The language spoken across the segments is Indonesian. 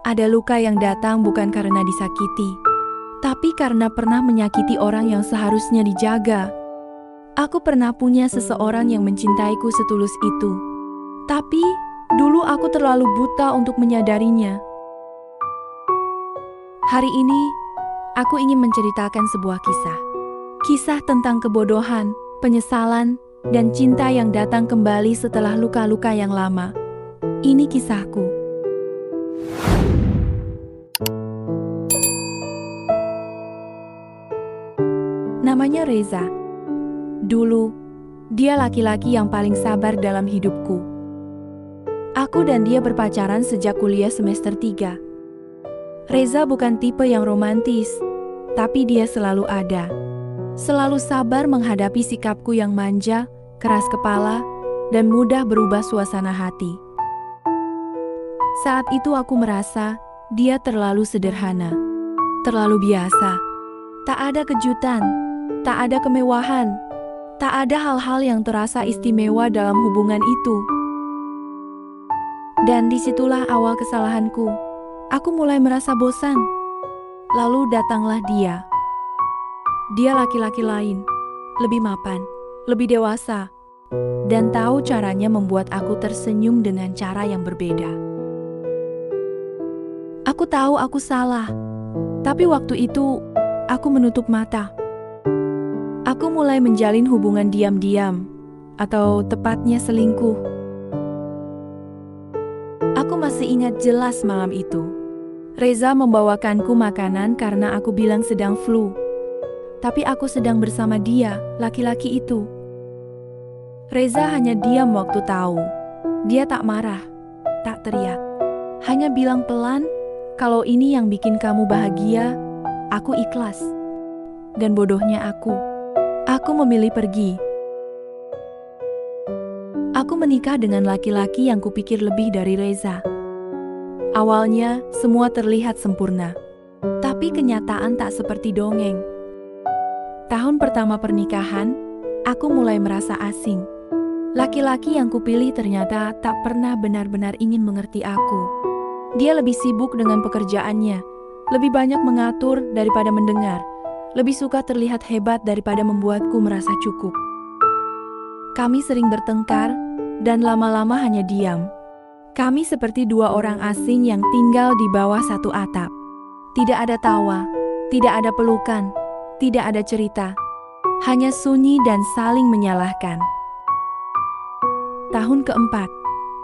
Ada luka yang datang bukan karena disakiti, tapi karena pernah menyakiti orang yang seharusnya dijaga. Aku pernah punya seseorang yang mencintaiku setulus itu, tapi dulu aku terlalu buta untuk menyadarinya. Hari ini, aku ingin menceritakan sebuah kisah. Kisah tentang kebodohan, penyesalan, dan cinta yang datang kembali setelah luka-luka yang lama. Ini kisahku. Namanya Reza. Dulu, dia laki-laki yang paling sabar dalam hidupku. Aku dan dia berpacaran sejak kuliah semester 3. Reza bukan tipe yang romantis, tapi dia selalu ada. Selalu sabar menghadapi sikapku yang manja, keras kepala, dan mudah berubah suasana hati. Saat itu aku merasa dia terlalu sederhana, terlalu biasa. Tak ada kejutan, tak ada kemewahan, tak ada hal-hal yang terasa istimewa dalam hubungan itu. Dan disitulah awal kesalahanku. Aku mulai merasa bosan. Lalu datanglah dia. Dia laki-laki lain, lebih mapan, lebih dewasa, dan tahu caranya membuat aku tersenyum dengan cara yang berbeda. Aku tahu aku salah, tapi waktu itu aku menutup mata. Aku mulai menjalin hubungan diam-diam, atau tepatnya selingkuh. Aku masih ingat jelas malam itu. Reza membawakanku makanan karena aku bilang sedang flu. Tapi aku sedang bersama dia, laki-laki itu. Reza hanya diam waktu tahu. Dia tak marah, tak teriak. Hanya bilang pelan, kalau ini yang bikin kamu bahagia, aku ikhlas. Dan bodohnya aku memilih pergi. Aku menikah dengan laki-laki yang kupikir lebih dari Reza. Awalnya, semua terlihat sempurna. Tapi kenyataan tak seperti dongeng. Tahun pertama pernikahan, aku mulai merasa asing. Laki-laki yang kupilih ternyata tak pernah benar-benar ingin mengerti aku. Dia lebih sibuk dengan pekerjaannya, lebih banyak mengatur daripada mendengar, lebih suka terlihat hebat daripada membuatku merasa cukup. Kami sering bertengkar, dan lama-lama hanya diam. Kami seperti dua orang asing yang tinggal di bawah satu atap. Tidak ada tawa, tidak ada pelukan, tidak ada cerita. Hanya sunyi dan saling menyalahkan. Tahun keempat,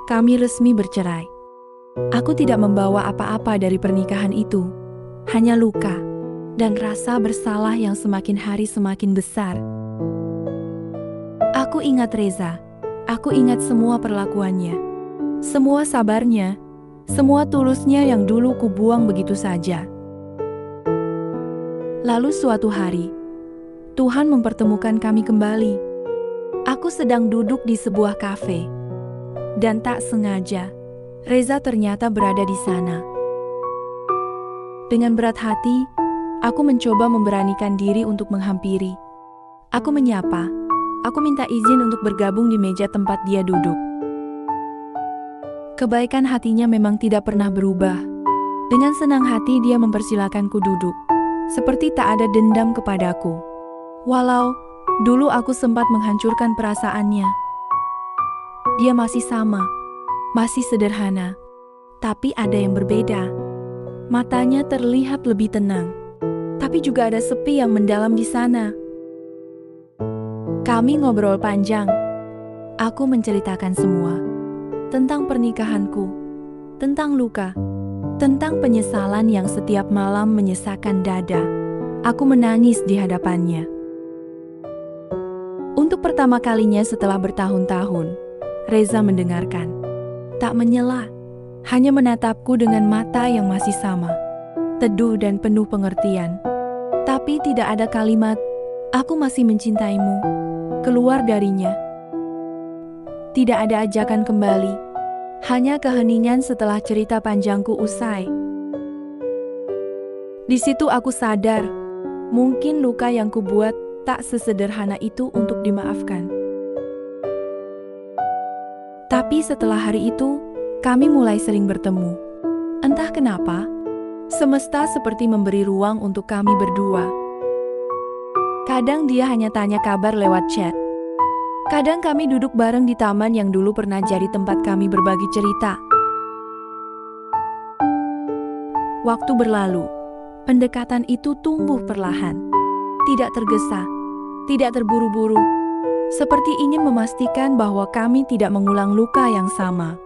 kami resmi bercerai. Aku tidak membawa apa-apa dari pernikahan itu, hanya luka dan rasa bersalah yang semakin hari semakin besar. Aku ingat Reza, aku ingat semua perlakuannya. Semua sabarnya, semua tulusnya yang dulu kubuang begitu saja. Lalu suatu hari, Tuhan mempertemukan kami kembali. Aku sedang duduk di sebuah kafe, dan tak sengaja, Reza ternyata berada di sana. Dengan berat hati, aku mencoba memberanikan diri untuk menghampiri. Aku menyapa, aku minta izin untuk bergabung di meja tempat dia duduk. Kebaikan hatinya memang tidak pernah berubah. Dengan senang hati dia mempersilakanku duduk, seperti tak ada dendam kepadaku. Walau dulu aku sempat menghancurkan perasaannya. Dia masih sama, masih sederhana, tapi ada yang berbeda. Matanya terlihat lebih tenang, tapi juga ada sepi yang mendalam di sana. Kami ngobrol panjang. Aku menceritakan semua. Tentang pernikahanku, tentang luka, tentang penyesalan yang setiap malam menyesakkan dada. Aku menangis di hadapannya. Untuk pertama kalinya setelah bertahun-tahun, Reza mendengarkan. Tak menyela, hanya menatapku dengan mata yang masih sama, teduh dan penuh pengertian. Tapi tidak ada kalimat, "Aku masih mencintaimu," keluar darinya. Tidak ada ajakan kembali, hanya keheningan setelah cerita panjangku usai. Di situ aku sadar, mungkin luka yang kubuat tak sesederhana itu untuk dimaafkan. Tapi setelah hari itu, kami mulai sering bertemu. Entah kenapa, semesta seperti memberi ruang untuk kami berdua. Kadang dia hanya tanya kabar lewat chat. Kadang kami duduk bareng di taman yang dulu pernah jadi tempat kami berbagi cerita. Waktu berlalu, pendekatan itu tumbuh perlahan. Tidak tergesa, tidak terburu-buru. Seperti ingin memastikan bahwa kami tidak mengulang luka yang sama.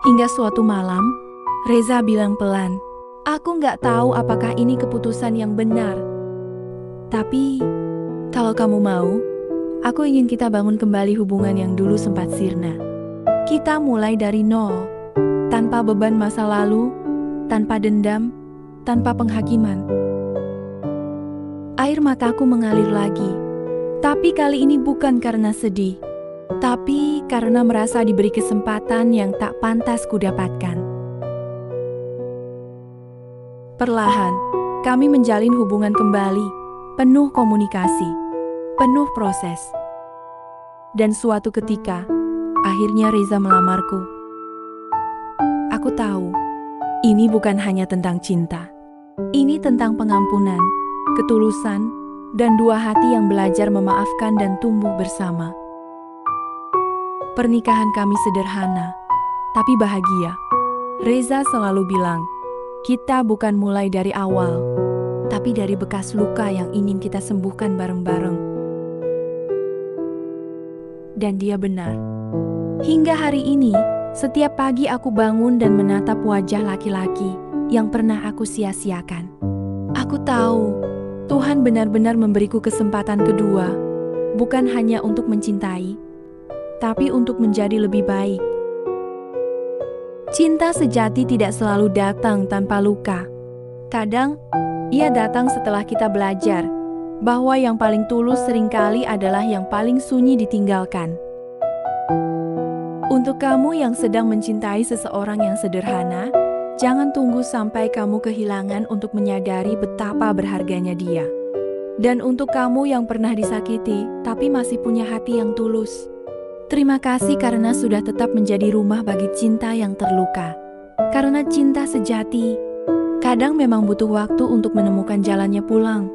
Hingga suatu malam, Reza bilang pelan, "Aku nggak tahu apakah ini keputusan yang benar. Tapi, kalau kamu mau, aku ingin kita bangun kembali hubungan yang dulu sempat sirna. Kita mulai dari nol, tanpa beban masa lalu, tanpa dendam, tanpa penghakiman." Air mataku mengalir lagi, tapi kali ini bukan karena sedih, tapi karena merasa diberi kesempatan yang tak pantas kudapatkan. Perlahan, kami menjalin hubungan kembali, penuh komunikasi, penuh proses. Dan suatu ketika, akhirnya Reza melamarku. Aku tahu, ini bukan hanya tentang cinta. Ini tentang pengampunan, ketulusan, dan dua hati yang belajar memaafkan dan tumbuh bersama. Pernikahan kami sederhana, tapi bahagia. Reza selalu bilang, kita bukan mulai dari awal, tapi dari bekas luka yang ingin kita sembuhkan bareng-bareng. Dan dia benar. Hingga hari ini, setiap pagi aku bangun dan menatap wajah laki-laki yang pernah aku sia-siakan. Aku tahu, Tuhan benar-benar memberiku kesempatan kedua, bukan hanya untuk mencintai, tapi untuk menjadi lebih baik. Cinta sejati tidak selalu datang tanpa luka. Kadang, ia datang setelah kita belajar bahwa yang paling tulus seringkali adalah yang paling sunyi ditinggalkan. Untuk kamu yang sedang mencintai seseorang yang sederhana, jangan tunggu sampai kamu kehilangan untuk menyadari betapa berharganya dia. Dan untuk kamu yang pernah disakiti, tapi masih punya hati yang tulus, terima kasih karena sudah tetap menjadi rumah bagi cinta yang terluka. Karena cinta sejati kadang memang butuh waktu untuk menemukan jalannya pulang.